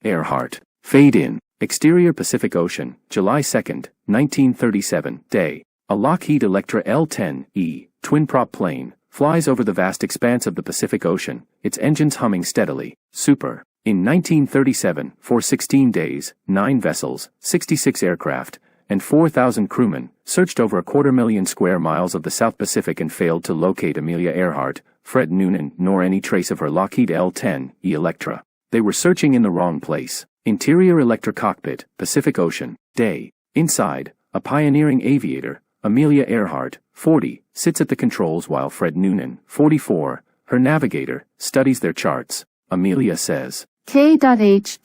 Earhart. Fade in. Exterior Pacific Ocean, July 2, 1937, day. A Lockheed Electra L-10E, twin-prop plane, flies over the vast expanse of the Pacific Ocean, its engines humming steadily. Super. In 1937, for 16 days, 9 vessels, 66 aircraft, and 4,000 crewmen searched over 250,000 square miles of the South Pacific and failed to locate Amelia Earhart, Fred Noonan, nor any trace of her Lockheed L-10E Electra. They were searching in the wrong place. Interior Electra Cockpit, Pacific Ocean, day. Inside, a pioneering aviator, Amelia Earhart, 40, sits at the controls while Fred Noonan, 44, her navigator, studies their charts. Amelia says, K.H.Q.Q.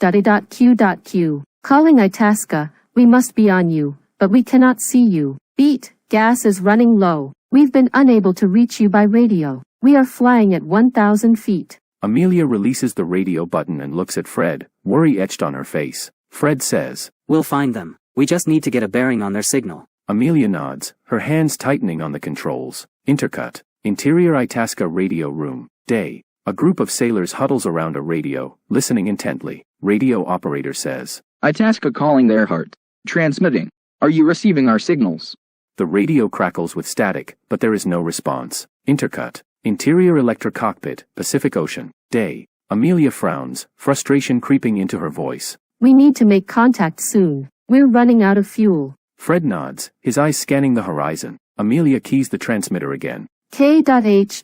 Calling Itasca, we must be on you, but we cannot see you. Beat, gas is running low. We've been unable to reach you by radio. We are flying at 1,000 feet. Amelia releases the radio button and looks at Fred, worry etched on her face. Fred says, We'll find them. We just need to get a bearing on their signal. Amelia nods, her hands tightening on the controls. Intercut. Interior Itasca radio room, day. A group of sailors huddles around a radio, listening intently. Radio operator says, Itasca calling the Earhart. Transmitting. Are you receiving our signals? The radio crackles with static, but there is no response. Intercut. Interior Electra Cockpit, Pacific Ocean, day. Amelia frowns, frustration creeping into her voice. We need to make contact soon. We're running out of fuel. Fred nods, his eyes scanning the horizon. Amelia keys the transmitter again. K.H.Q.Q.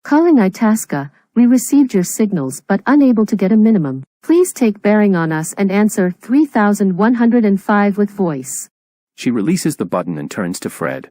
Calling Itasca, we received your signals but unable to get a minimum. Please take bearing on us and answer 3105 with voice. She releases the button and turns to Fred.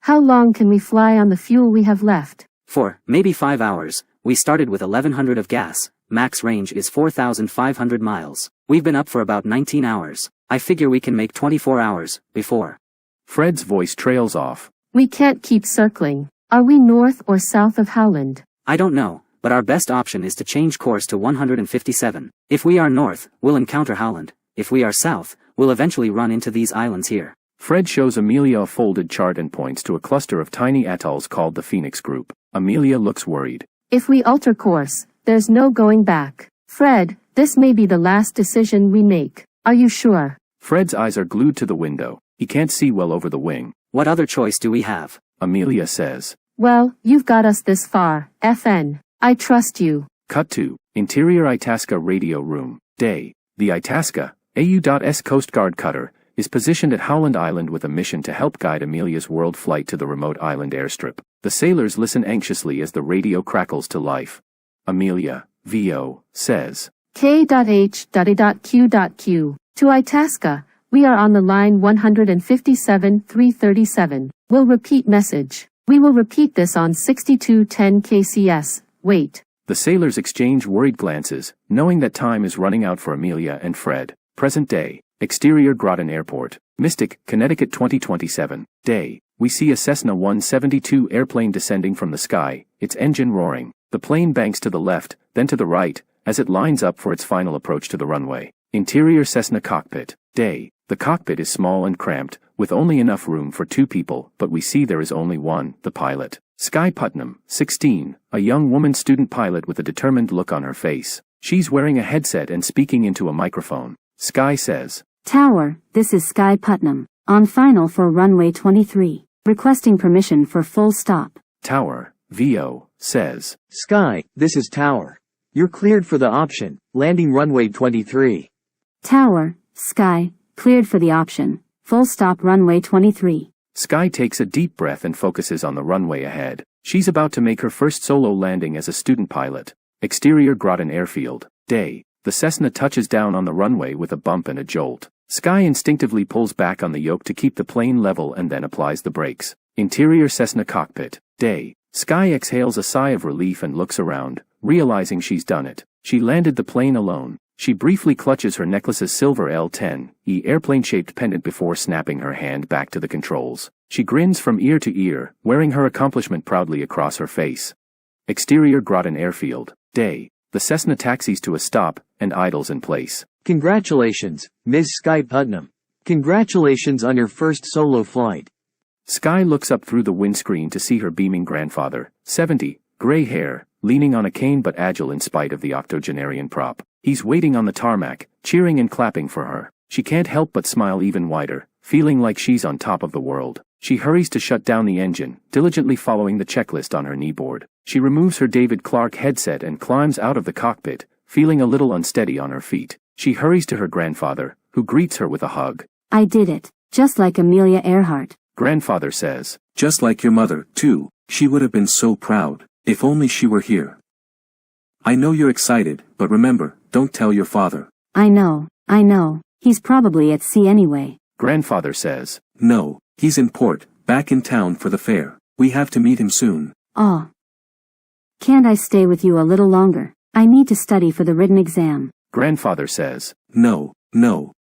How long can we fly on the fuel we have left? 4, maybe 5 hours. We started with 1,100 of gas. Max range is 4,500 miles. We've been up for about 19 hours. I figure we can make 24 hours, before. Fred's voice trails off. We can't keep circling. Are we north or south of Howland? I don't know, but our best option is to change course to 157. If we are north, we'll encounter Howland. If we are south, we'll eventually run into these islands here. Fred shows Amelia a folded chart and points to a cluster of tiny atolls called the Phoenix Group. Amelia looks worried. If we alter course, there's no going back. Fred, this may be the last decision we make. Are you sure? Fred's eyes are glued to the window. He can't see well over the wing. What other choice do we have? Amelia says. Well, you've got us this far, FN. I trust you. Cut to Interior Itasca radio room, day. The Itasca, AU.S Coast Guard cutter, is positioned at Howland Island with a mission to help guide Amelia's world flight to the remote island airstrip. The sailors listen anxiously as the radio crackles to life. Amelia, VO, says, K.H.Q.Q. To Itasca, we are on the line 157-337. We'll repeat message. We will repeat this on 6210 KCS. Wait. The sailors exchange worried glances, knowing that time is running out for Amelia and Fred. Present day. Exterior Groton Airport, Mystic, Connecticut 2027, day. We see a Cessna 172 airplane descending from the sky, its engine roaring. The plane banks to the left, then to the right, as it lines up for its final approach to the runway. Interior Cessna Cockpit, day. The cockpit is small and cramped, with only enough room for 2 people, but we see there is only one, the pilot. Sky Putnam, 16, a young woman student pilot with a determined look on her face. She's wearing a headset and speaking into a microphone. Sky says, Tower, this is Sky Putnam, on final for runway 23, requesting permission for full stop. Tower, VO, says, Sky, this is Tower. You're cleared for the option, landing runway 23. Tower, Sky, cleared for the option, full stop runway 23. Sky takes a deep breath and focuses on the runway ahead. She's about to make her first solo landing as a student pilot. Exterior Groton Airfield, day. The Cessna touches down on the runway with a bump and a jolt. Sky instinctively pulls back on the yoke to keep the plane level and then applies the brakes. Interior Cessna Cockpit, day. Sky exhales a sigh of relief and looks around, realizing she's done it. She landed the plane alone. She briefly clutches her necklace's silver L-10E airplane-shaped pendant before snapping her hand back to the controls. She grins from ear to ear, wearing her accomplishment proudly across her face. Exterior Groton Airfield, day. The Cessna taxis to a stop and idles in place. Congratulations, Ms. Sky Putnam. Congratulations on your first solo flight. Sky looks up through the windscreen to see her beaming grandfather, 70, gray hair, leaning on a cane but agile in spite of the octogenarian prop. He He's waiting on the tarmac, cheering and clapping for her. She can't help but smile even wider, feeling like she's on top of the world. She hurries to shut down the engine, diligently following the checklist on her kneeboard. She removes her David Clark headset and climbs out of the cockpit, feeling a little unsteady on her feet. She hurries to her grandfather, who greets her with a hug. I did it, just like Amelia Earhart. Grandfather says, Just like your mother, too. She would have been so proud, if only she were here. I know you're excited, but remember, don't tell your father. I know. He's probably at sea anyway. Grandfather says, No, he's in port, back in town for the fair. We have to meet him soon. Aw. Can't I stay with you a little longer? I need to study for the written exam. Grandfather says, No,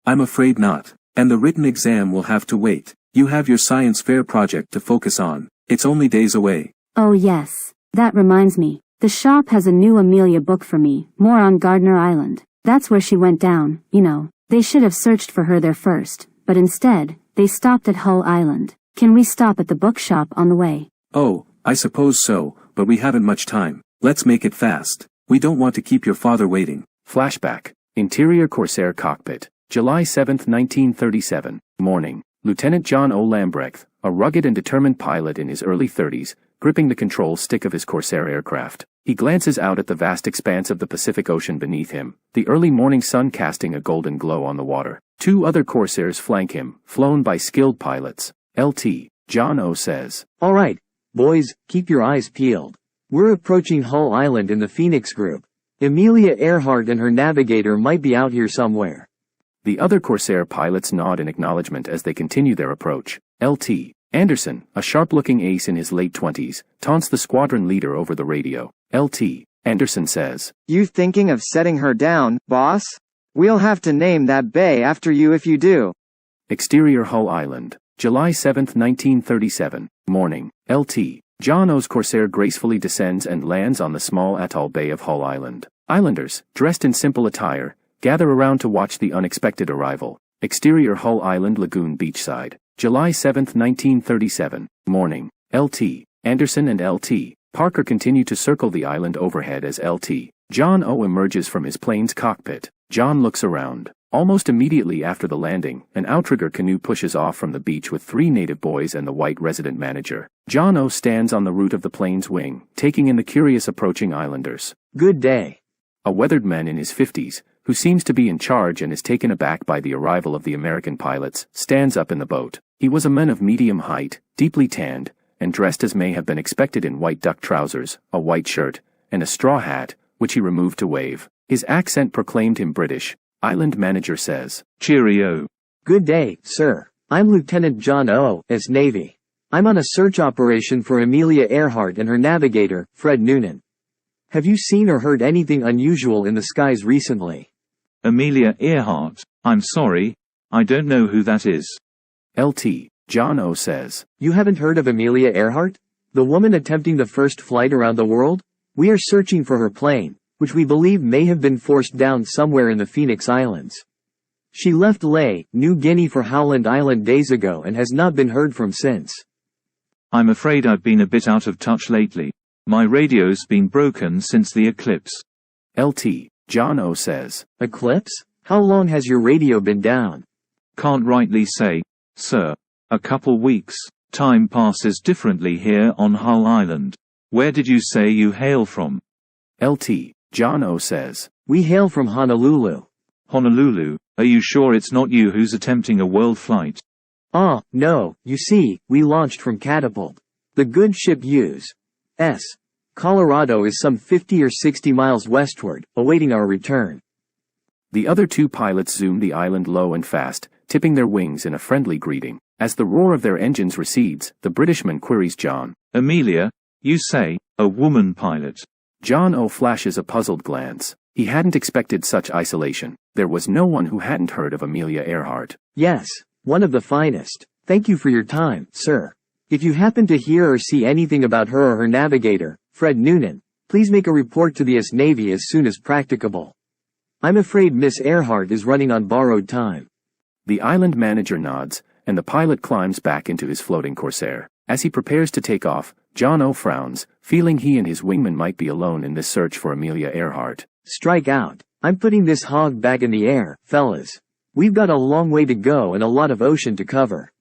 I'm afraid not. And the written exam will have to wait. You have your science fair project to focus on. It's only days away. Oh yes. That reminds me. The shop has a new Amelia book for me, more on Gardner Island. That's where she went down, you know. They should have searched for her there first, but instead, they stopped at Hull Island. Can we stop at the bookshop on the way? Oh, I suppose so, but we haven't much time. Let's make it fast. We don't want to keep your father waiting. Flashback. Interior Corsair cockpit. July 7, 1937. Morning. Lieutenant John O. Lambrecht, a rugged and determined pilot in his early 30s, gripping the control stick of his Corsair aircraft. He glances out at the vast expanse of the Pacific Ocean beneath him, the early morning sun casting a golden glow on the water. Two other Corsairs flank him, flown by skilled pilots. LT. John O. says, All right, boys, keep your eyes peeled. We're approaching Hull Island in the Phoenix Group. Amelia Earhart and her navigator might be out here somewhere. The other Corsair pilots nod in acknowledgement as they continue their approach. LT. Anderson, a sharp-looking ace in his late 20s, taunts the squadron leader over the radio. LT. Anderson says, You thinking of setting her down, boss? We'll have to name that bay after you if you do. Exterior Hull Island. July 7, 1937. Morning. LT. John O's Corsair gracefully descends and lands on the small atoll bay of Hull Island. Islanders, dressed in simple attire, gather around to watch the unexpected arrival. Exterior Hull Island Lagoon beachside. July 7, 1937. Morning. LT. Anderson and LT. Parker continue to circle the island overhead as LT. John O. emerges from his plane's cockpit. John looks around. Almost immediately after the landing, an outrigger canoe pushes off from the beach with 3 native boys and the white resident manager. John O. stands on the root of the plane's wing, taking in the curious approaching islanders. Good day. A weathered man in his 50s, who seems to be in charge and is taken aback by the arrival of the American pilots, stands up in the boat. He was a man of medium height, deeply tanned, and dressed as may have been expected in white duck trousers, a white shirt, and a straw hat, which he removed to wave. His accent proclaimed him British. Island manager says, Cheerio. Good day, sir. I'm Lieutenant John O. S. Navy. I'm on a search operation for Amelia Earhart and her navigator, Fred Noonan. Have you seen or heard anything unusual in the skies recently? Amelia Earhart, I'm sorry, I don't know who that is. LT. John O. says, You haven't heard of Amelia Earhart? The woman attempting the first flight around the world? We are searching for her plane, which we believe may have been forced down somewhere in the Phoenix Islands. She left Lae, New Guinea for Howland Island days ago and has not been heard from since. I'm afraid I've been a bit out of touch lately. My radio's been broken since the eclipse. LT. John O. says, Eclipse? How long has your radio been down? Can't rightly say, sir. A couple weeks. Time passes differently here on Hull Island. Where did you say you hail from? LT. John O. says, We hail from Honolulu. Honolulu, are you sure it's not you who's attempting a world flight? No, you see, we launched from Catapult. The good ship U.S. Colorado is some 50 or 60 miles westward, awaiting our return. The other 2 pilots zoom the island low and fast, tipping their wings in a friendly greeting. As the roar of their engines recedes, the Britishman queries John. Amelia, you say, a woman pilot. John O. flashes a puzzled glance. He hadn't expected such isolation. There was no one who hadn't heard of Amelia Earhart. Yes, one of the finest. Thank you for your time, sir. If you happen to hear or see anything about her or her navigator, Fred Noonan, please make a report to the US Navy as soon as practicable. I'm afraid Miss Earhart is running on borrowed time. The island manager nods, and the pilot climbs back into his floating Corsair. As he prepares to take off, John O. frowns, feeling he and his wingman might be alone in this search for Amelia Earhart. Strike out. I'm putting this hog back in the air, fellas. We've got a long way to go and a lot of ocean to cover.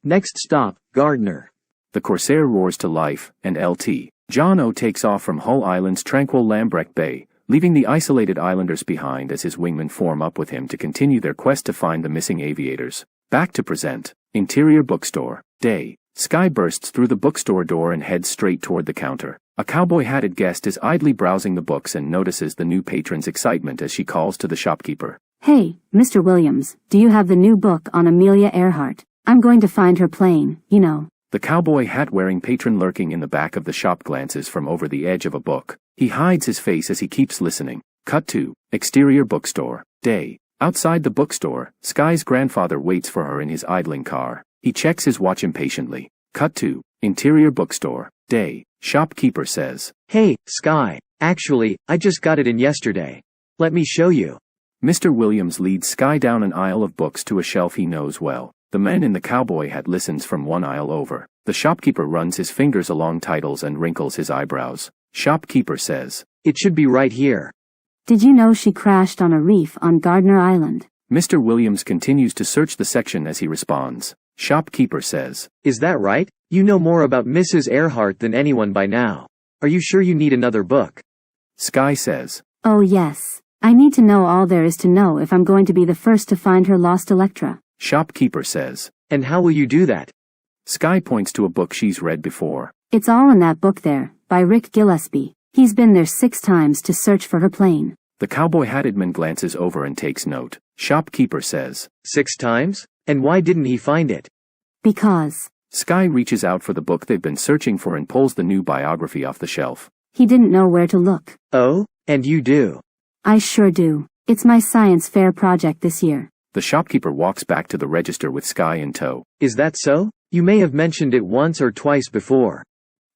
Next stop, Gardner. The Corsair roars to life, and Lt. John O takes off from Hull Island's tranquil Lambrecht Bay, leaving the isolated islanders behind as his wingmen form up with him to continue their quest to find the missing aviators. Back to present. Interior bookstore. Day. Sky bursts through the bookstore door and heads straight toward the counter. A cowboy-hatted guest is idly browsing the books and notices the new patron's excitement as she calls to the shopkeeper. Hey, Mr. Williams, do you have the new book on Amelia Earhart? I'm going to find her plane, you know. The cowboy hat-wearing patron lurking in the back of the shop glances from over the edge of a book. He hides his face as he keeps listening. Cut to. Exterior bookstore. Day. Outside the bookstore, Sky's grandfather waits for her in his idling car. He checks his watch impatiently. Cut to. Interior bookstore. Day. Shopkeeper says. Hey, Sky. Actually, I just got it in yesterday. Let me show you. Mr. Williams leads Sky down an aisle of books to a shelf he knows well. The man in the cowboy hat listens from one aisle over. The shopkeeper runs his fingers along titles and wrinkles his eyebrows. Shopkeeper says. It should be right here. Did you know she crashed on a reef on Gardner Island? Mr. Williams continues to search the section as he responds. Shopkeeper says. Is that right? You know more about Mrs. Earhart than anyone by now. Are you sure you need another book? Sky says. Oh yes. I need to know all there is to know if I'm going to be the first to find her lost Electra. Shopkeeper says. And how will you do that? Sky points to a book she's read before. It's all in that book there, by Rick Gillespie. He's been there 6 times to search for her plane. The cowboy-hatted man glances over and takes note. Shopkeeper says. 6 times? And why didn't he find it? Because. Sky reaches out for the book they've been searching for and pulls the new biography off the shelf. He didn't know where to look. Oh, and you do. I sure do. It's my science fair project this year. The shopkeeper walks back to the register with Sky in tow. Is that so? You may have mentioned it once or twice before.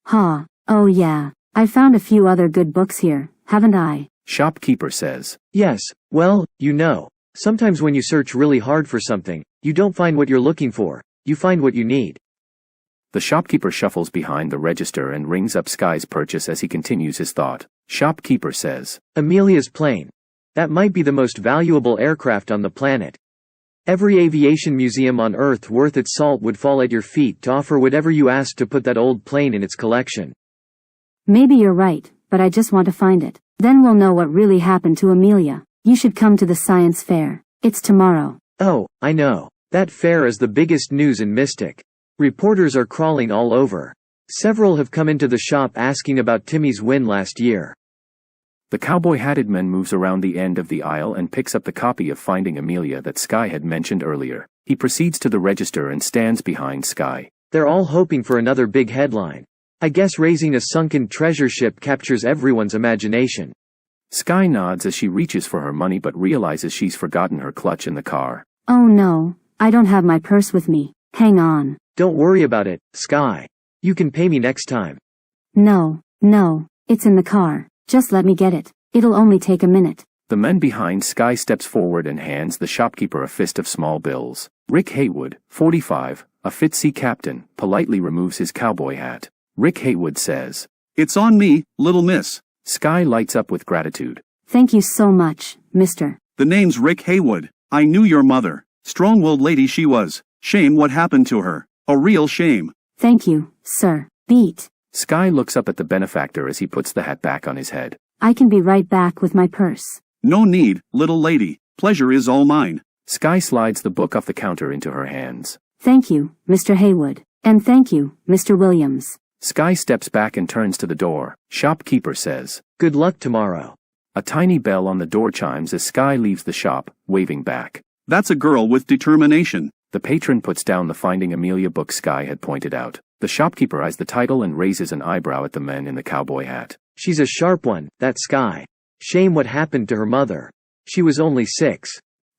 Ha. Oh yeah. I found a few other good books here, haven't I? Shopkeeper says. Yes, well, you know. Sometimes when you search really hard for something, you don't find what you're looking for. You find what you need. The shopkeeper shuffles behind the register and rings up Sky's purchase as he continues his thought. Shopkeeper says. Amelia's plane. That might be the most valuable aircraft on the planet. Every aviation museum on Earth worth its salt would fall at your feet to offer whatever you ask to put that old plane in its collection. Maybe you're right, but I just want to find it. Then we'll know what really happened to Amelia. You should come to the science fair. It's tomorrow. Oh, I know. That fair is the biggest news in Mystic. Reporters are crawling all over. Several have come into the shop asking about Timmy's win last year. The cowboy-hatted man moves around the end of the aisle and picks up the copy of Finding Amelia that Sky had mentioned earlier. He proceeds to the register and stands behind Sky. They're all hoping for another big headline. I guess raising a sunken treasure ship captures everyone's imagination. Sky nods as she reaches for her money but realizes she's forgotten her clutch in the car. Oh no, I don't have my purse with me. Hang on. Don't worry about it, Sky. You can pay me next time. No, it's in the car. Just let me get it. It'll only take a minute. The man behind Sky steps forward and hands the shopkeeper a fist of small bills. Rick Haywood, 45, a Fitzy captain, politely removes his cowboy hat. Rick Haywood says. It's on me, little miss. Sky lights up with gratitude. Thank you so much, mister. The name's Rick Haywood. I knew your mother. Strong-willed lady she was. Shame what happened to her. A real shame. Thank you, sir. Beat. Sky looks up at the benefactor as he puts the hat back on his head. I can be right back with my purse. No need, little lady. Pleasure is all mine. Sky slides the book off the counter into her hands. Thank you, Mr. Haywood. And thank you, Mr. Williams. Sky steps back and turns to the door. Shopkeeper says. Good luck tomorrow. A tiny bell on the door chimes as Sky leaves the shop, waving back. That's a girl with determination. The patron puts down the Finding Amelia book Sky had pointed out. The shopkeeper eyes the title and raises an eyebrow at the man in the cowboy hat. She's a sharp one, that Sky. Shame what happened to her mother. She was only 6.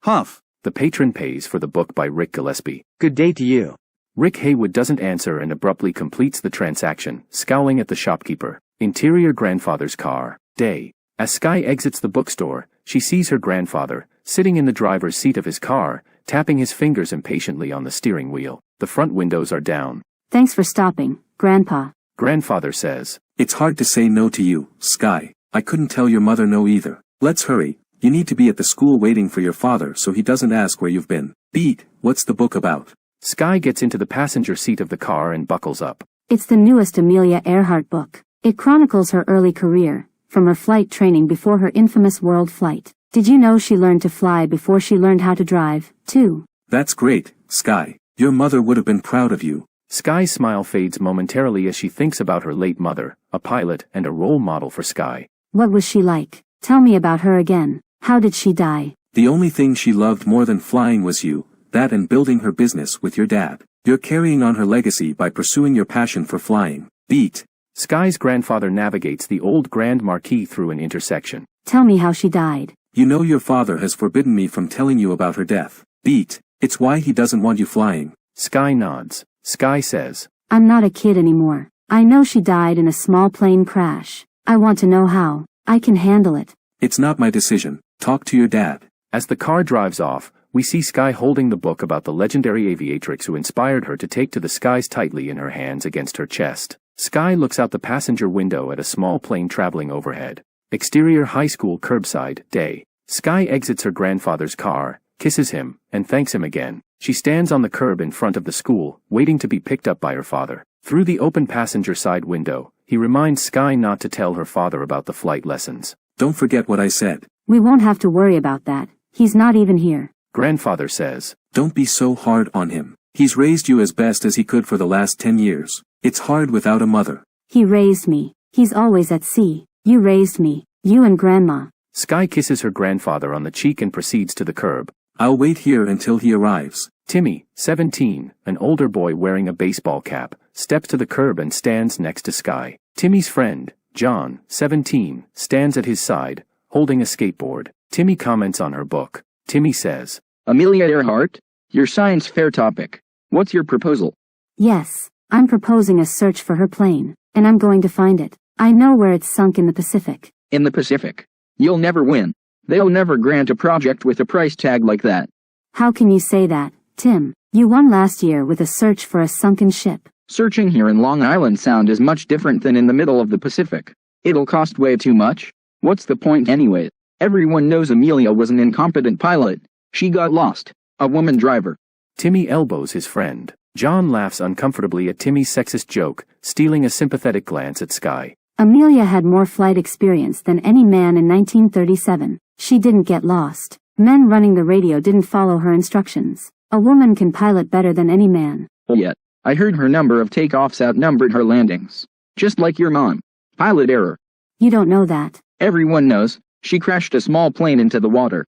Huff. The patron pays for the book by Rick Gillespie. Good day to you. Rick Haywood doesn't answer and abruptly completes the transaction, scowling at the shopkeeper. Interior grandfather's car. Day. As Sky exits the bookstore, she sees her grandfather, sitting in the driver's seat of his car, tapping his fingers impatiently on the steering wheel. The front windows are down. Thanks for stopping, Grandpa. Grandfather says. It's hard to say no to you, Sky. I couldn't tell your mother no either. Let's hurry. You need to be at the school waiting for your father so he doesn't ask where you've been. Beat, what's the book about? Sky gets into the passenger seat of the car and buckles up. It's the newest Amelia Earhart book. It chronicles her early career, from her flight training before her infamous world flight. Did you know she learned to fly before she learned how to drive, too? That's great, Sky. Your mother would have been proud of you. Sky's smile fades momentarily as she thinks about her late mother, a pilot and a role model for Sky. What was she like? Tell me about her again. How did she die? The only thing she loved more than flying was you, that and building her business with your dad. You're carrying on her legacy by pursuing your passion for flying. Beat. Sky's grandfather navigates the old Grand Marquis through an intersection. Tell me how she died. You know your father has forbidden me from telling you about her death. Beat. It's why he doesn't want you flying. Sky nods. Sky says, I'm not a kid anymore. I know she died in a small plane crash. I want to know how. I can handle it. It's not my decision. Talk to your dad. As the car drives off, we see Sky holding the book about the legendary aviatrix who inspired her to take to the skies tightly in her hands against her chest. Sky looks out the passenger window at a small plane traveling overhead. Exterior high school curbside, day. Sky exits her grandfather's car, kisses him, and thanks him again. She stands on the curb in front of the school, waiting to be picked up by her father. Through the open passenger side window, he reminds Sky not to tell her father about the flight lessons. Don't forget what I said. We won't have to worry about that. He's not even here. Grandfather says, Don't be so hard on him. He's raised you as best as he could for the last 10 years. It's hard without a mother. He raised me. He's always at sea. You raised me. You and Grandma. Sky kisses her grandfather on the cheek and proceeds to the curb. I'll wait here until he arrives. Timmy, 17, an older boy wearing a baseball cap, steps to the curb and stands next to Sky. Timmy's friend, John, 17, stands at his side, holding a skateboard. Timmy comments on her book. Timmy says, Amelia Earhart, your science fair topic. What's your proposal? Yes, I'm proposing a search for her plane, and I'm going to find it. I know where it's sunk in the Pacific. In the Pacific. You'll never win. They'll never grant a project with a price tag like that. How can you say that, Tim? You won last year with a search for a sunken ship. Searching here in Long Island Sound is much different than in the middle of the Pacific. It'll cost way too much. What's the point anyway? Everyone knows Amelia was an incompetent pilot. She got lost. A woman driver. Timmy elbows his friend. John laughs uncomfortably at Timmy's sexist joke, stealing a sympathetic glance at Sky. Amelia had more flight experience than any man in 1937. She didn't get lost. Men running the radio didn't follow her instructions. A woman can pilot better than any man. Yet, I heard her number of takeoffs outnumbered her landings. Just like your mom. Pilot error. You don't know that. Everyone knows. She crashed a small plane into the water.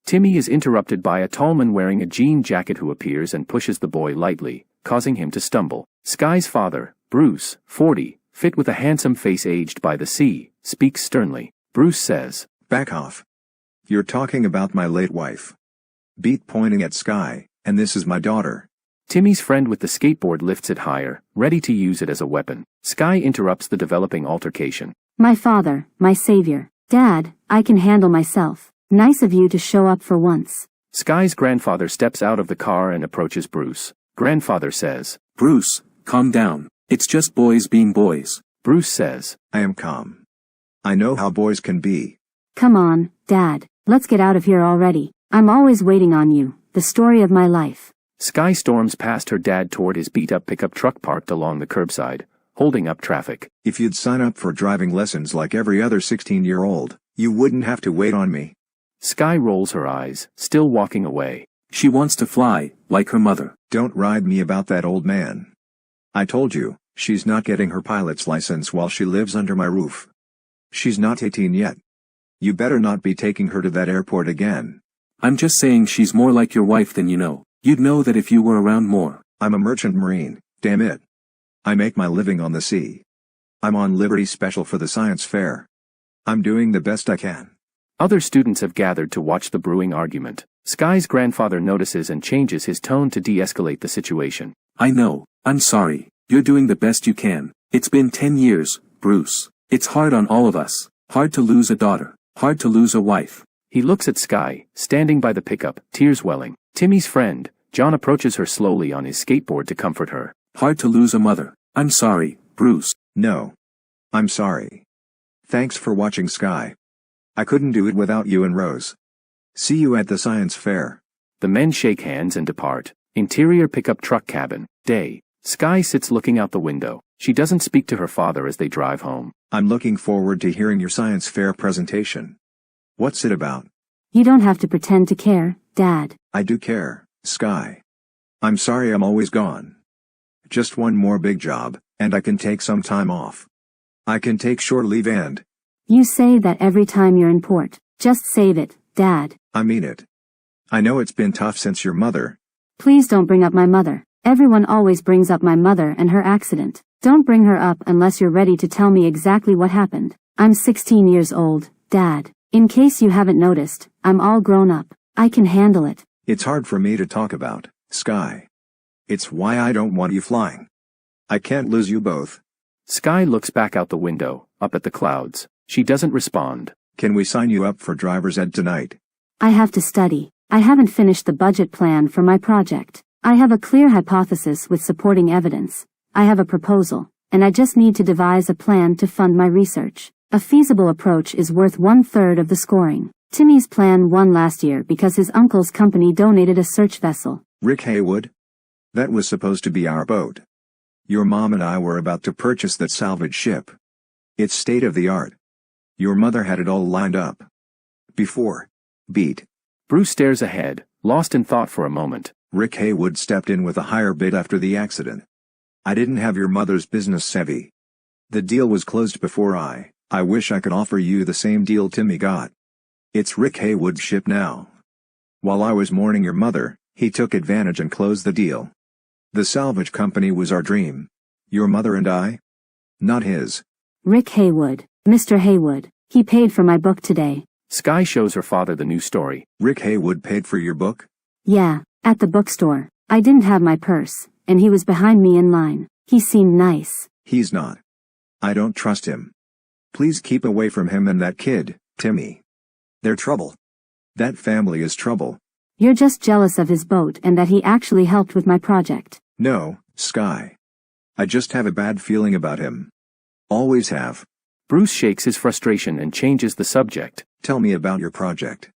Timmy is interrupted by a tall man wearing a jean jacket who appears and pushes the boy lightly, causing him to stumble. Sky's father, Bruce, 40, fit with a handsome face aged by the sea, speaks sternly. Bruce says, Back off. You're talking about my late wife. Beat pointing at Sky, and this is my daughter. Timmy's friend with the skateboard lifts it higher, ready to use it as a weapon. Sky interrupts the developing altercation. My father, my savior. Dad, I can handle myself. Nice of you to show up for once. Sky's grandfather steps out of the car and approaches Bruce. Grandfather says, Bruce, calm down. It's just boys being boys. Bruce says, I am calm. I know how boys can be. Come on, Dad. Let's get out of here already. I'm always waiting on you. The story of my life. Sky storms past her dad toward his beat-up pickup truck parked along the curbside, holding up traffic. If you'd sign up for driving lessons like every other 16-year-old, you wouldn't have to wait on me. Sky rolls her eyes, still walking away. She wants to fly, like her mother. Don't ride me about that old man. I told you, she's not getting her pilot's license while she lives under my roof. She's not 18 yet. You better not be taking her to that airport again. I'm just saying she's more like your wife than you know. You'd know that if you were around more. I'm a merchant marine, damn it. I make my living on the sea. I'm on Liberty Special for the science fair. I'm doing the best I can. Other students have gathered to watch the brewing argument. Sky's grandfather notices and changes his tone to de-escalate the situation. I know. I'm sorry. You're doing the best you can. It's been 10 years, Bruce. It's hard on all of us. Hard to lose a daughter. Hard to lose a wife. He looks at Sky, standing by the pickup, tears welling. Timmy's friend, John, approaches her slowly on his skateboard to comfort her. Hard to lose a mother. I'm sorry, Bruce. No. I'm sorry. Thanks for watching, Sky. I couldn't do it without you and Rose. See you at the science fair. The men shake hands and depart. Interior pickup truck cabin. Day. Sky sits looking out the window. She doesn't speak to her father as they drive home. I'm looking forward to hearing your science fair presentation. What's it about? You don't have to pretend to care, Dad. I do care, Sky. I'm sorry I'm always gone. Just one more big job, and I can take some time off. I can take short leave and... You say that every time you're in port. Just save it, Dad. I mean it. I know it's been tough since your mother... Please don't bring up my mother. Everyone always brings up my mother and her accident. Don't bring her up unless you're ready to tell me exactly what happened. I'm 16 years old, Dad. In case you haven't noticed, I'm all grown up. I can handle it. It's hard for me to talk about, Sky. It's why I don't want you flying. I can't lose you both. Sky looks back out the window, up at the clouds. She doesn't respond. Can we sign you up for driver's ed tonight? I have to study. I haven't finished the budget plan for my project. I have a clear hypothesis with supporting evidence. I have a proposal, and I just need to devise a plan to fund my research. A feasible approach is worth 1/3 of the scoring. Timmy's plan won last year because his uncle's company donated a search vessel. Rick Haywood? That was supposed to be our boat. Your mom and I were about to purchase that salvage ship. It's state-of-the-art. Your mother had it all lined up. Before. Beat. Bruce stares ahead, lost in thought for a moment. Rick Haywood stepped in with a higher bid after the accident. I didn't have your mother's business savvy. The deal was closed before I wish I could offer you the same deal Timmy got. It's Rick Haywood's ship now. While I was mourning your mother, he took advantage and closed the deal. The salvage company was our dream. Your mother and I? Not his. Rick Haywood. Mr. Haywood. He paid for my book today. Sky shows her father the new story. Rick Haywood paid for your book? Yeah, at the bookstore. I didn't have my purse, and he was behind me in line. He seemed nice. He's not. I don't trust him. Please keep away from him and that kid, Timmy. They're trouble. That family is trouble. You're just jealous of his boat and that he actually helped with my project. No, Sky. I just have a bad feeling about him. Always have. Bruce shakes his frustration and changes the subject. Tell me about your project.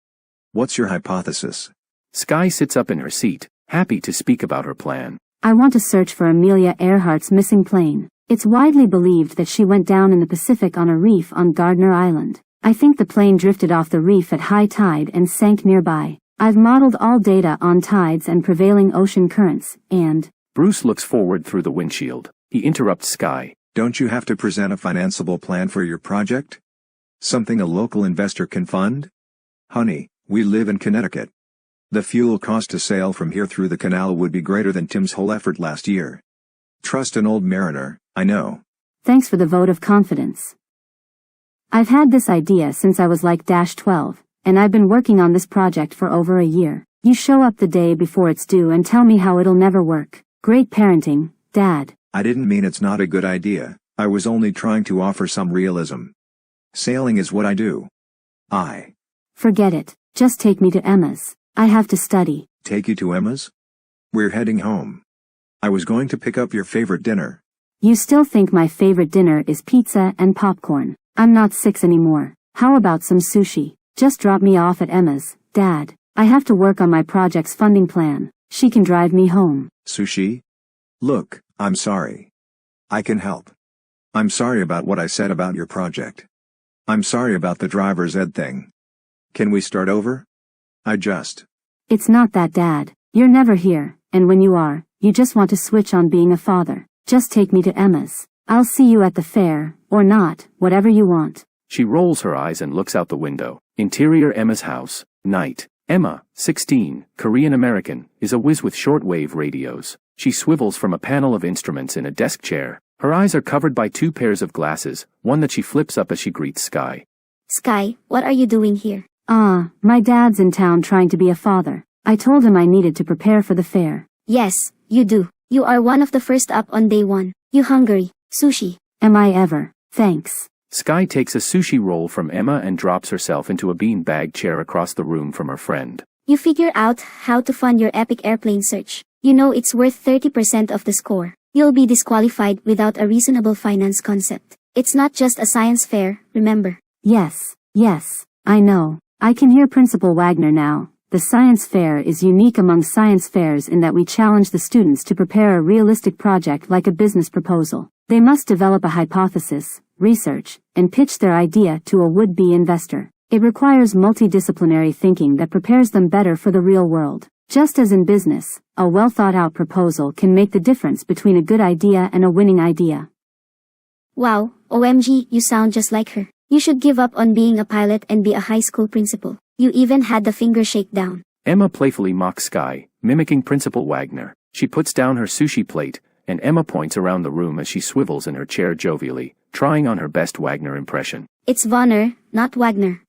What's your hypothesis? Sky sits up in her seat, happy to speak about her plan. I want to search for Amelia Earhart's missing plane. It's widely believed that she went down in the Pacific on a reef on Gardner Island. I think the plane drifted off the reef at high tide and sank nearby. I've modeled all data on tides and prevailing ocean currents, and... Bruce looks forward through the windshield. He interrupts Sky. Don't you have to present a financeable plan for your project? Something a local investor can fund? Honey, we live in Connecticut. The fuel cost to sail from here through the canal would be greater than Tim's whole effort last year. Trust an old mariner, I know. Thanks for the vote of confidence. I've had this idea since I was like -12, and I've been working on this project for over a year. You show up the day before it's due and tell me how it'll never work. Great parenting, Dad. I didn't mean it's not a good idea. I was only trying to offer some realism. Sailing is what I do. Forget it. Just take me to Emma's. I have to study. Take you to Emma's? We're heading home. I was going to pick up your favorite dinner. You still think my favorite dinner is pizza and popcorn. I'm not 6 anymore. How about some sushi? Just drop me off at Emma's, Dad. I have to work on my project's funding plan. She can drive me home. Sushi? Look, I'm sorry. I can help. I'm sorry about what I said about your project. I'm sorry about the driver's ed thing. Can we start over? It's not that, Dad. You're never here, and when you are, you just want to switch on being a father. Just take me to Emma's. I'll see you at the fair, or not, whatever you want. She rolls her eyes and looks out the window. Interior Emma's house. Night. Emma, 16, Korean American, is a whiz with shortwave radios. She swivels from a panel of instruments in a desk chair. Her eyes are covered by 2 pairs of glasses, one that she flips up as she greets Sky. Sky, what are you doing here? My dad's in town trying to be a father. I told him I needed to prepare for the fair. Yes, you do. You are one of the first up on day 1. You hungry? Sushi. Am I ever? Thanks. Sky takes a sushi roll from Emma and drops herself into a bean-bag chair across the room from her friend. You figure out how to fund your epic airplane search. You know it's worth 30% of the score. You'll be disqualified without a reasonable finance concept. It's not just a science fair, remember? Yes. I know. I can hear Principal Wagner now. The science fair is unique among science fairs in that we challenge the students to prepare a realistic project like a business proposal. They must develop a hypothesis, research, and pitch their idea to a would-be investor. It requires multidisciplinary thinking that prepares them better for the real world. Just as in business, a well-thought-out proposal can make the difference between a good idea and a winning idea. Wow, OMG, you sound just like her. You should give up on being a pilot and be a high school principal. You even had the finger shakedown. Emma playfully mocks Sky, mimicking Principal Wagner. She puts down her sushi plate, and Emma points around the room as she swivels in her chair jovially, trying on her best Wagner impression. It's Wagner, not Wagner.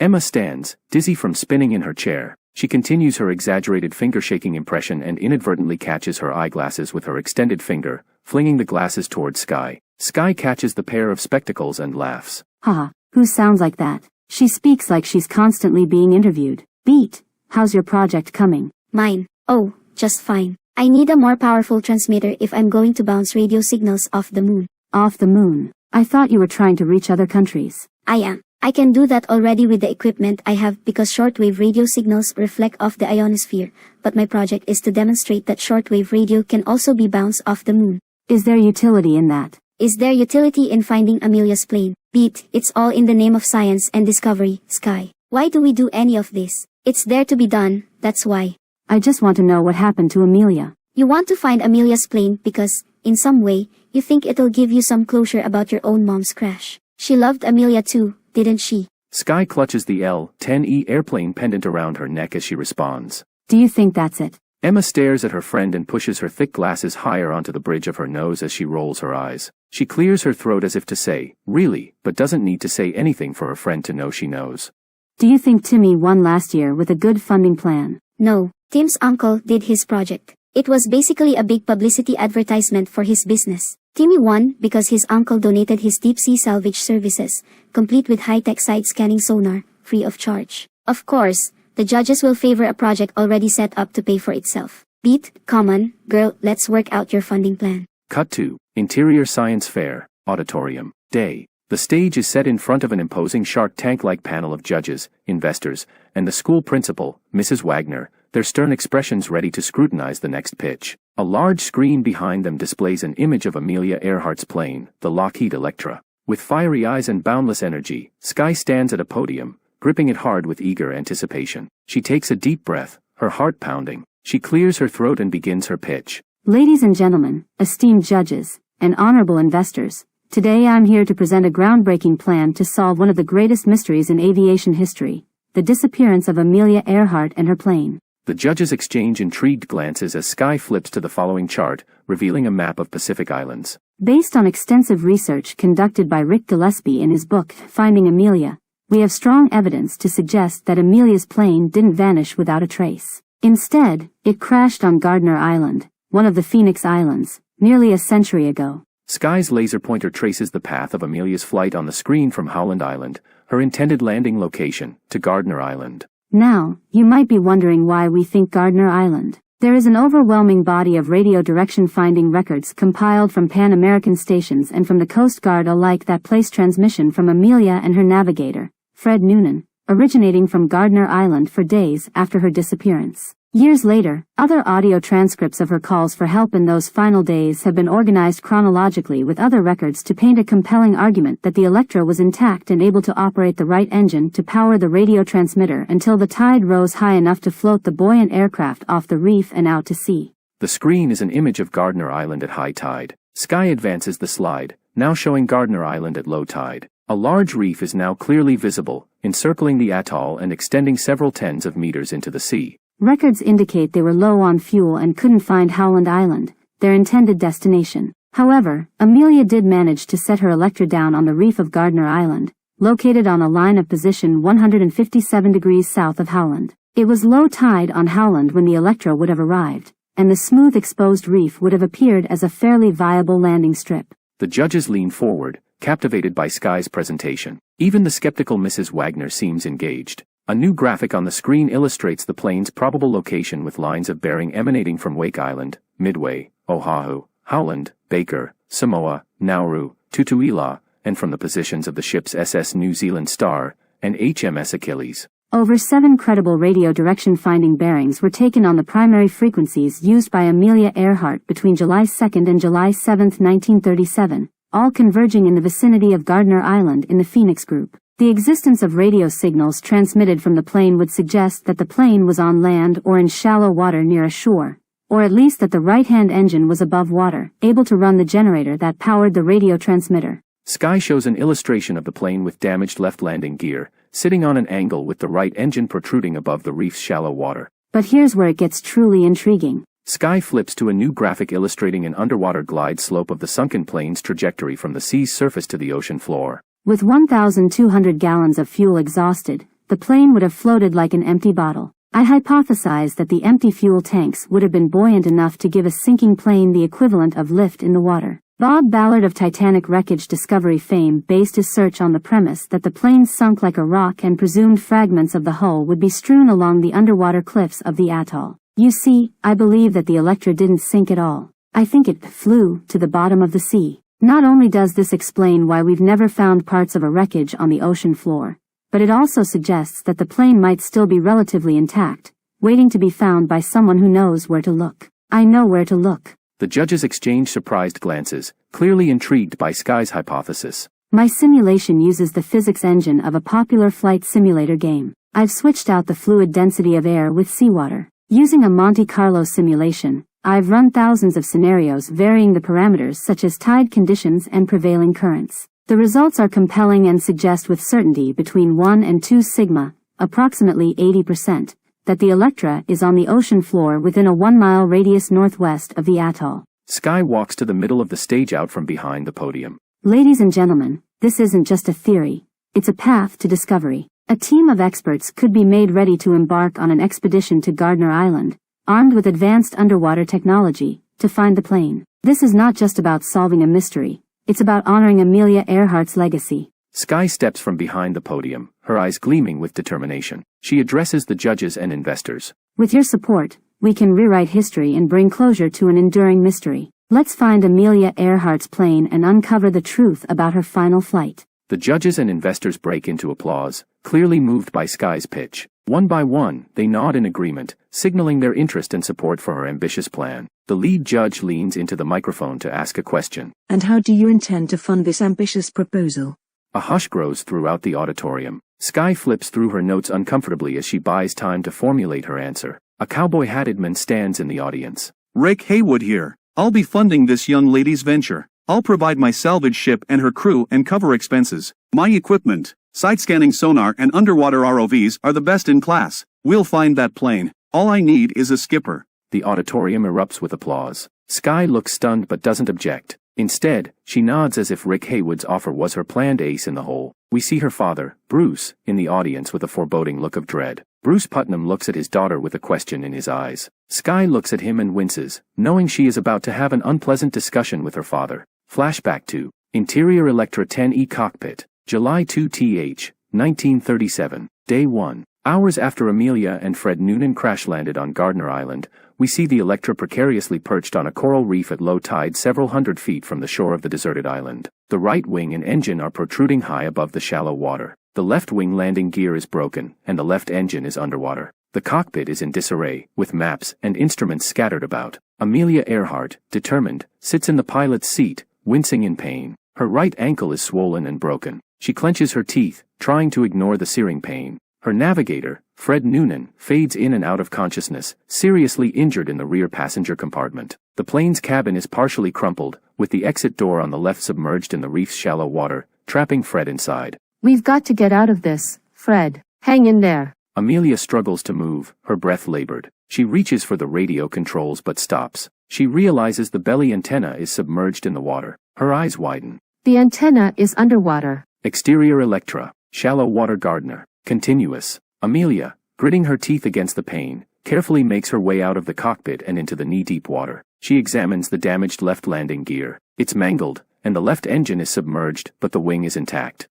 Emma stands, dizzy from spinning in her chair. She continues her exaggerated finger-shaking impression and inadvertently catches her eyeglasses with her extended finger, flinging the glasses towards Sky. Sky catches the pair of spectacles and laughs. Haha, who sounds like that? She speaks like she's constantly being interviewed. Beat, how's your project coming? Mine. Oh, just fine. I need a more powerful transmitter if I'm going to bounce radio signals off the moon. Off the moon? I thought you were trying to reach other countries. I am. I can do that already with the equipment I have because shortwave radio signals reflect off the ionosphere, but my project is to demonstrate that shortwave radio can also be bounced off the moon. Is there utility in that? Is there utility in finding Amelia's plane? Beat, it's all in the name of science and discovery, Sky. Why do we do any of this? It's there to be done, that's why. I just want to know what happened to Amelia. You want to find Amelia's plane because, in some way, you think it'll give you some closure about your own mom's crash. She loved Amelia too, didn't she? Sky clutches the L-10E airplane pendant around her neck as she responds. Do you think that's it? Emma stares at her friend and pushes her thick glasses higher onto the bridge of her nose as she rolls her eyes. She clears her throat as if to say, really, but doesn't need to say anything for her friend to know she knows. Do you think Timmy won last year with a good funding plan? No, Tim's uncle did his project. It was basically a big publicity advertisement for his business. Timmy won because his uncle donated his deep-sea salvage services, complete with high-tech side-scanning sonar, free of charge. Of course, the judges will favor a project already set up to pay for itself. Beat, come on, girl, let's work out your funding plan. Cut to Interior Science Fair, Auditorium, Day. The stage is set in front of an imposing Shark Tank-like panel of judges, investors, and the school principal, Mrs. Wagner, their stern expressions ready to scrutinize the next pitch. A large screen behind them displays an image of Amelia Earhart's plane, the Lockheed Electra. With fiery eyes and boundless energy, Sky stands at a podium, gripping it hard with eager anticipation. She takes a deep breath, her heart pounding. She clears her throat and begins her pitch. Ladies and gentlemen, esteemed judges, and honorable investors, today I'm here to present a groundbreaking plan to solve one of the greatest mysteries in aviation history, the disappearance of Amelia Earhart and her plane. The judges exchange intrigued glances as Sky flips to the following chart, revealing a map of Pacific Islands. Based on extensive research conducted by Rick Gillespie in his book, Finding Amelia, we have strong evidence to suggest that Amelia's plane didn't vanish without a trace. Instead, it crashed on Gardner Island, one of the Phoenix Islands, nearly a century ago. Sky's laser pointer traces the path of Amelia's flight on the screen from Howland Island, her intended landing location, to Gardner Island. Now, you might be wondering why we think Gardner Island. There is an overwhelming body of radio direction finding records compiled from Pan-American stations and from the Coast Guard alike that place transmission from Amelia and her navigator, Fred Noonan, originating from Gardner Island for days after her disappearance. Years later, other audio transcripts of her calls for help in those final days have been organized chronologically with other records to paint a compelling argument that the Electra was intact and able to operate the right engine to power the radio transmitter until the tide rose high enough to float the buoyant aircraft off the reef and out to sea. The screen is an image of Gardner Island at high tide. Sky advances the slide, now showing Gardner Island at low tide. A large reef is now clearly visible, encircling the atoll and extending several tens of meters into the sea. Records indicate they were low on fuel and couldn't find Howland Island, their intended destination. However, Amelia did manage to set her Electra down on the reef of Gardner Island, located on a line of position 157 degrees south of Howland. It was low tide on Howland when the Electra would have arrived, and the smooth exposed reef would have appeared as a fairly viable landing strip. The judges lean forward, captivated by Sky's presentation. Even the skeptical Mrs. Wagner seems engaged. A new graphic on the screen illustrates the plane's probable location with lines of bearing emanating from Wake Island, Midway, Oahu, Howland, Baker, Samoa, Nauru, Tutuila, and from the positions of the ships SS New Zealand Star, and HMS Achilles. Over 7 credible radio direction-finding bearings were taken on the primary frequencies used by Amelia Earhart between July 2 and July 7, 1937, all converging in the vicinity of Gardner Island in the Phoenix Group. The existence of radio signals transmitted from the plane would suggest that the plane was on land or in shallow water near a shore, or at least that the right-hand engine was above water, able to run the generator that powered the radio transmitter. Sky shows an illustration of the plane with damaged left landing gear, sitting on an angle with the right engine protruding above the reef's shallow water. But here's where it gets truly intriguing. Sky flips to a new graphic illustrating an underwater glide slope of the sunken plane's trajectory from the sea's surface to the ocean floor. With 1,200 gallons of fuel exhausted, the plane would have floated like an empty bottle. I hypothesize that the empty fuel tanks would have been buoyant enough to give a sinking plane the equivalent of lift in the water. Bob Ballard of Titanic wreckage discovery fame based his search on the premise that the plane sunk like a rock and presumed fragments of the hull would be strewn along the underwater cliffs of the atoll. You see, I believe that the Electra didn't sink at all. I think it flew to the bottom of the sea. Not only does this explain why we've never found parts of a wreckage on the ocean floor, but it also suggests that the plane might still be relatively intact, waiting to be found by someone who knows where to look. I know where to look. The judges exchange surprised glances, clearly intrigued by Sky's hypothesis. My simulation uses the physics engine of a popular flight simulator game. I've switched out the fluid density of air with seawater. Using a Monte Carlo simulation, I've run thousands of scenarios varying the parameters such as tide conditions and prevailing currents. The results are compelling and suggest with certainty between 1 and 2 sigma, approximately 80%. That the Electra is on the ocean floor within a 1-mile radius northwest of the atoll. Sky walks to the middle of the stage out from behind the podium. Ladies and gentlemen, this isn't just a theory. It's a path to discovery. A team of experts could be made ready to embark on an expedition to Gardner Island, armed with advanced underwater technology, to find the plane. This is not just about solving a mystery. It's about honoring Amelia Earhart's legacy. Sky steps from behind the podium, her eyes gleaming with determination. She addresses the judges and investors. With your support, we can rewrite history and bring closure to an enduring mystery. Let's find Amelia Earhart's plane and uncover the truth about her final flight. The judges and investors break into applause, clearly moved by Sky's pitch. One by one, they nod in agreement, signaling their interest and support for her ambitious plan. The lead judge leans into the microphone to ask a question. And how do you intend to fund this ambitious proposal? A hush grows throughout the auditorium. Sky flips through her notes uncomfortably as she buys time to formulate her answer. A cowboy-hatted man stands in the audience. Rick Haywood here. I'll be funding this young lady's venture. I'll provide my salvage ship and her crew and cover expenses. My equipment, side-scanning sonar and underwater ROVs are the best in class. We'll find that plane. All I need is a skipper. The auditorium erupts with applause. Sky looks stunned but doesn't object. Instead, she nods as if Rick Haywood's offer was her planned ace in the hole. We see her father, Bruce, in the audience with a foreboding look of dread. Bruce Putnam looks at his daughter with a question in his eyes. Sky looks at him and winces, knowing she is about to have an unpleasant discussion with her father. Flashback to Interior Electra 10E Cockpit, July 2th, 1937, Day 1. Hours after Amelia and Fred Noonan crash-landed on Gardner Island, we see the Electra precariously perched on a coral reef at low tide several hundred feet from the shore of the deserted island. The right wing and engine are protruding high above the shallow water. The left wing landing gear is broken, and the left engine is underwater. The cockpit is in disarray, with maps and instruments scattered about. Amelia Earhart, determined, sits in the pilot's seat, wincing in pain. Her right ankle is swollen and broken. She clenches her teeth, trying to ignore the searing pain. Her navigator, Fred Noonan, fades in and out of consciousness, seriously injured in the rear passenger compartment. The plane's cabin is partially crumpled, with the exit door on the left submerged in the reef's shallow water, trapping Fred inside. We've got to get out of this, Fred. Hang in there. Amelia struggles to move, her breath labored. She reaches for the radio controls but stops. She realizes the belly antenna is submerged in the water. Her eyes widen. The antenna is underwater. Exterior Electra, shallow water Gardner. Continuous. Amelia, gritting her teeth against the pane, carefully makes her way out of the cockpit and into the knee-deep water. She examines the damaged left landing gear. It's mangled, and the left engine is submerged, but the wing is intact.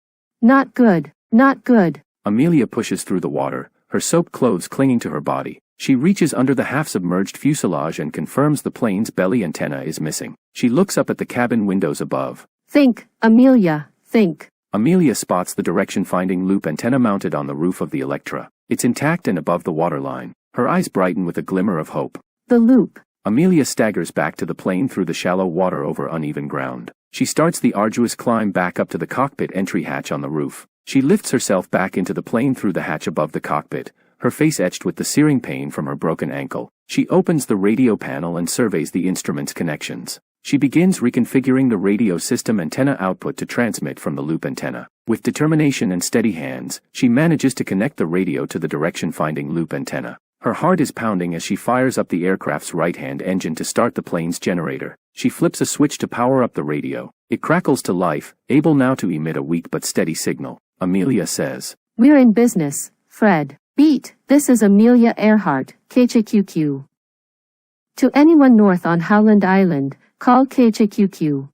Not good. Not good. Amelia pushes through the water, her soaked clothes clinging to her body. She reaches under the half-submerged fuselage and confirms the plane's belly antenna is missing. She looks up at the cabin windows above. Think, Amelia, think. Amelia spots the direction-finding loop antenna mounted on the roof of the Electra. It's intact and above the waterline. Her eyes brighten with a glimmer of hope. The loop. Amelia staggers back to the plane through the shallow water over uneven ground. She starts the arduous climb back up to the cockpit entry hatch on the roof. She lifts herself back into the plane through the hatch above the cockpit, her face etched with the searing pain from her broken ankle. She opens the radio panel and surveys the instrument's connections. She begins reconfiguring the radio system antenna output to transmit from the loop antenna. With determination and steady hands, she manages to connect the radio to the direction-finding loop antenna. Her heart is pounding as she fires up the aircraft's right-hand engine to start the plane's generator. She flips a switch to power up the radio. It crackles to life, able now to emit a weak but steady signal. Amelia says, "We're in business, Fred. Beat, this is Amelia Earhart, KJQQ. To anyone north on Howland Island, call KJQQ.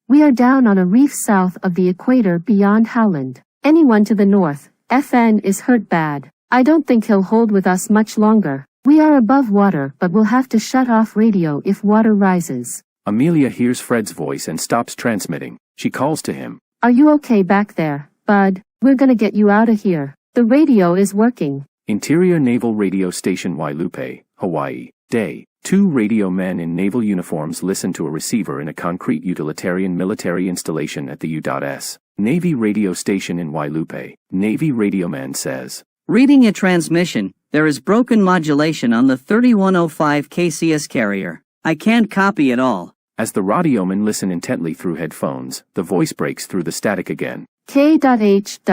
We are down on a reef south of the equator beyond Howland. Anyone to the north, FN is hurt bad. I don't think he'll hold with us much longer. We are above water but we'll have to shut off radio if water rises." Amelia hears Fred's voice and stops transmitting. She calls to him. "Are you okay back there, bud? We're gonna get you out of here. The radio is working." Interior Naval Radio Station Wailupe, Hawaii. Day. 2 radio men in naval uniforms listen to a receiver in a concrete utilitarian military installation at the U.S. Navy radio station in Wailupe. Navy radioman says, "Reading a transmission, there is broken modulation on the 3105 KCS carrier. I can't copy it all." As the radiomen listen intently through headphones, the voice breaks through the static again. K.H.Q.Q.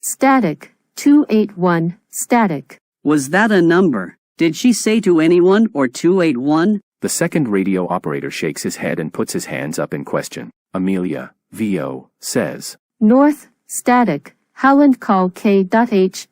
Static. 281. Static. Was that a number? Did she say to anyone or 281? The second radio operator shakes his head and puts his hands up in question. Amelia, VO, says, "North. Static. Howland call K.H.A.Q.Q.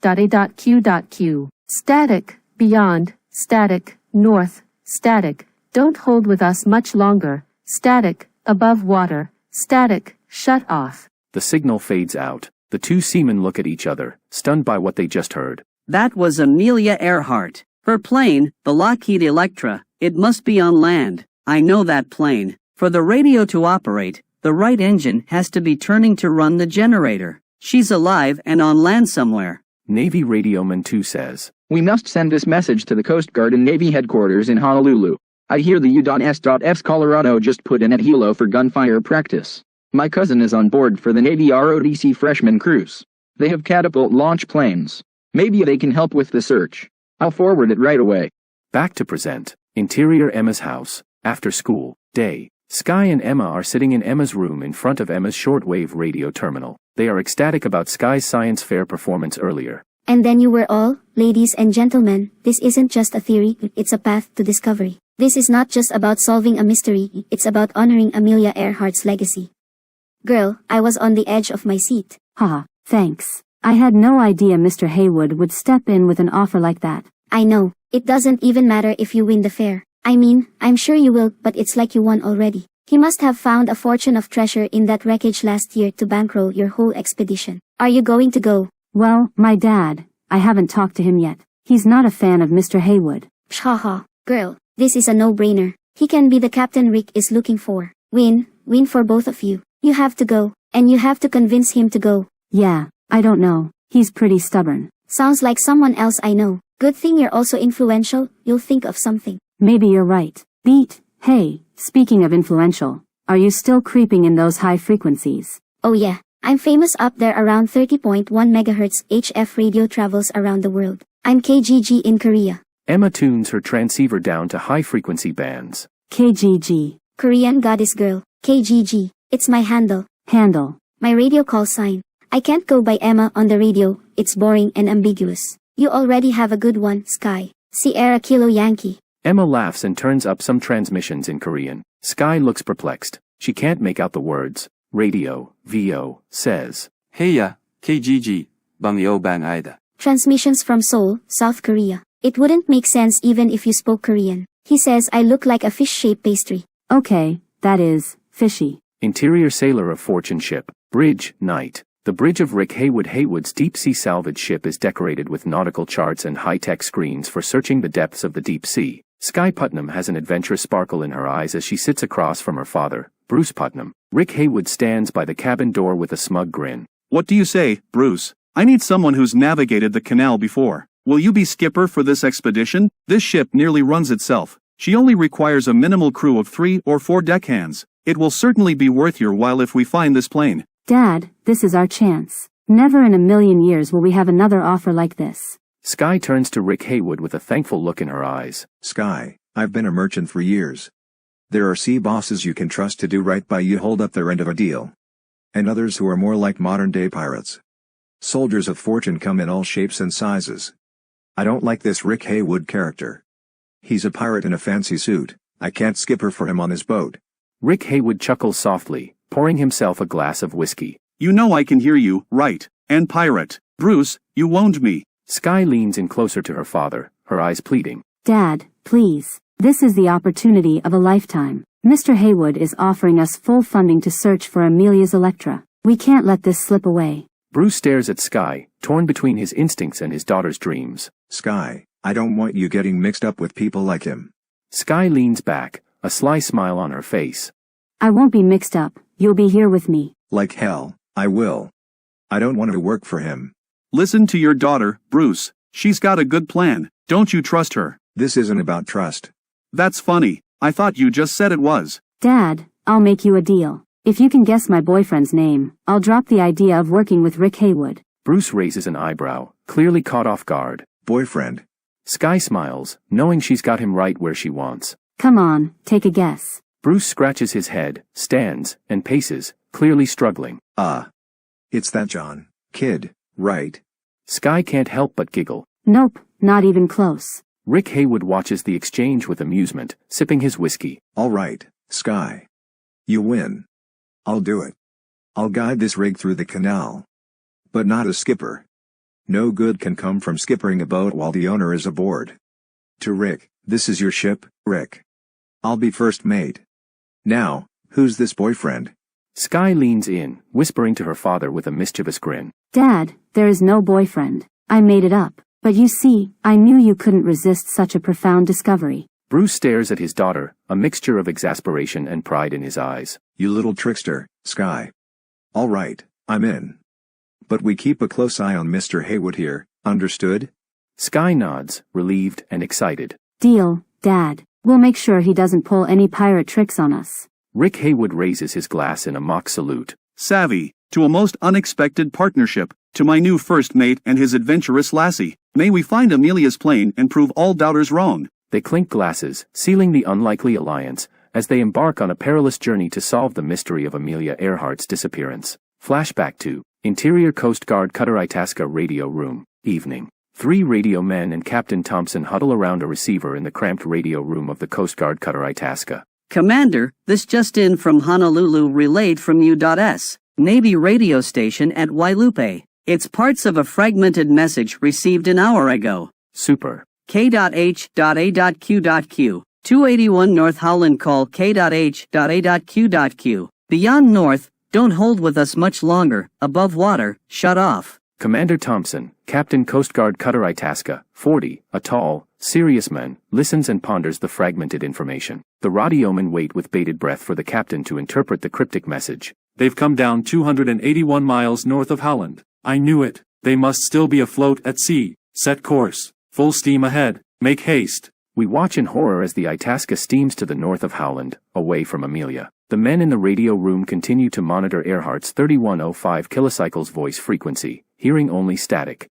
Static. Beyond. Static. North. Static. Don't hold with us much longer. Static. Above water. Static. Shut off." The signal fades out. The 2 seamen look at each other, stunned by what they just heard. That was Amelia Earhart. Her plane, the Lockheed Electra, it must be on land. I know that plane. For the radio to operate, the right engine has to be turning to run the generator. She's alive and on land somewhere. Navy Radioman 2 says, "We must send this message to the Coast Guard and Navy headquarters in Honolulu. I hear the U.S.F's Colorado just put in at Hilo for gunfire practice. My cousin is on board for the Navy ROTC freshman cruise. They have catapult launch planes. Maybe they can help with the search. I'll forward it right away." Back to present. Interior Emma's house. After school. Day. Sky and Emma are sitting in Emma's room in front of Emma's shortwave radio terminal. They are ecstatic about Sky's science fair performance earlier. And then you were all, ladies and gentlemen, this isn't just a theory, it's a path to discovery. This is not just about solving a mystery, it's about honoring Amelia Earhart's legacy. Girl, I was on the edge of my seat. Haha, thanks. I had no idea Mr. Haywood would step in with an offer like that. I know. It doesn't even matter if you win the fair. I mean, I'm sure you will, but it's like you won already. He must have found a fortune of treasure in that wreckage last year to bankroll your whole expedition. Are you going to go? Well, my dad, I haven't talked to him yet. He's not a fan of Mr. Haywood. Pshaha. Girl, this is a no-brainer. He can be the captain Rick is looking for. Win for both of you. You have to go, and you have to convince him to go. Yeah, I don't know. He's pretty stubborn. Sounds like someone else I know. Good thing you're also influential, you'll think of something. Maybe you're right. Beat, hey, speaking of influential, are you still creeping in those high frequencies? Oh yeah, I'm famous up there around 30.1 MHz HF radio travels around the world. I'm KGG in Korea. Emma tunes her transceiver down to high-frequency bands. KGG. Korean goddess girl. KGG. It's my handle. Handle. My radio call sign. I can't go by Emma on the radio, it's boring and ambiguous. You already have a good one, Sky. Sierra Kilo Yankee. Emma laughs and turns up some transmissions in Korean. Sky looks perplexed. She can't make out the words. Radio, VO, says, "Heya, KGG, Bangyo Bang Ida." Transmissions from Seoul, South Korea. It wouldn't make sense even if you spoke Korean. He says I look like a fish-shaped pastry. Okay, that is, fishy. Interior sailor of Fortune ship. Bridge, night. The bridge of Rick Haywood's deep-sea salvage ship is decorated with nautical charts and high-tech screens for searching the depths of the deep sea. Sky Putnam has an adventurous sparkle in her eyes as she sits across from her father, Bruce Putnam. Rick Haywood stands by the cabin door with a smug grin. What do you say, Bruce? I need someone who's navigated the canal before. Will you be skipper for this expedition? This ship nearly runs itself. She only requires a minimal crew of 3 or 4 deckhands. It will certainly be worth your while if we find this plane. Dad, this is our chance. Never in a million years will we have another offer like this. Sky turns to Rick Haywood with a thankful look in her eyes. Sky, I've been a merchant for years. There are sea bosses you can trust to do right by you, hold up their end of a deal. And others who are more like modern-day pirates. Soldiers of fortune come in all shapes and sizes. I don't like this Rick Haywood character. He's a pirate in a fancy suit. I can't skipper for him on his boat. Rick Haywood chuckles softly, pouring himself a glass of whiskey. You know I can hear you, right? And pirate. Bruce, you won't me. Sky leans in closer to her father, her eyes pleading. Dad, please. This is the opportunity of a lifetime. Mr. Haywood is offering us full funding to search for Amelia's Electra. We can't let this slip away. Bruce stares at Sky, torn between his instincts and his daughter's dreams. Sky, I don't want you getting mixed up with people like him. Sky leans back, a sly smile on her face. I won't be mixed up. You'll be here with me. Like hell, I will. I don't want to work for him. Listen to your daughter, Bruce. She's got a good plan. Don't you trust her? This isn't about trust. That's funny. I thought you just said it was. Dad, I'll make you a deal. If you can guess my boyfriend's name, I'll drop the idea of working with Rick Haywood. Bruce raises an eyebrow, clearly caught off guard. Boyfriend. Sky smiles, knowing she's got him right where she wants. Come on, take a guess. Bruce scratches his head, stands, and paces, clearly struggling. It's that John kid, right? Sky can't help but giggle. Nope, not even close. Rick Haywood watches the exchange with amusement, sipping his whiskey. All right, Sky. You win. I'll do it. I'll guide this rig through the canal. But not as skipper. No good can come from skippering a boat while the owner is aboard. To Rick, this is your ship, Rick. I'll be first mate. Now, who's this boyfriend? Sky leans in, whispering to her father with a mischievous grin. Dad, there is no boyfriend. I made it up. But you see, I knew you couldn't resist such a profound discovery. Bruce stares at his daughter, a mixture of exasperation and pride in his eyes. You little trickster, Sky. All right, I'm in. But we keep a close eye on Mr. Haywood here, understood? Sky nods, relieved and excited. Deal, Dad. We'll make sure he doesn't pull any pirate tricks on us. Rick Haywood raises his glass in a mock salute. Savvy, to a most unexpected partnership, to my new first mate and his adventurous lassie. May we find Amelia's plane and prove all doubters wrong. They clink glasses, sealing the unlikely alliance, as they embark on a perilous journey to solve the mystery of Amelia Earhart's disappearance. Flashback to Interior Coast Guard Cutter Itasca Radio Room. Evening. 3 radio men and Captain Thompson huddle around a receiver in the cramped radio room of the Coast Guard Cutter Itasca. Commander, this just in from Honolulu relayed from U.S. Navy radio station at Wailupe. It's parts of a fragmented message received an hour ago. Super. K.H.A.Q.Q. 281 North Howland call K.H.A.Q.Q. Beyond north, don't hold with us much longer, above water, shut off. Commander Thompson, Captain Coast Guard Cutter Itasca, 40, a tall, serious man, listens and ponders the fragmented information. The radiomen wait with bated breath for the captain to interpret the cryptic message. They've come down 281 miles north of Howland. I knew it. They must still be afloat at sea. Set course. Full steam ahead. Make haste. We watch in horror as the Itasca steams to the north of Howland, away from Amelia. The men in the radio room continue to monitor Earhart's 3105 kilocycles voice frequency, hearing only static.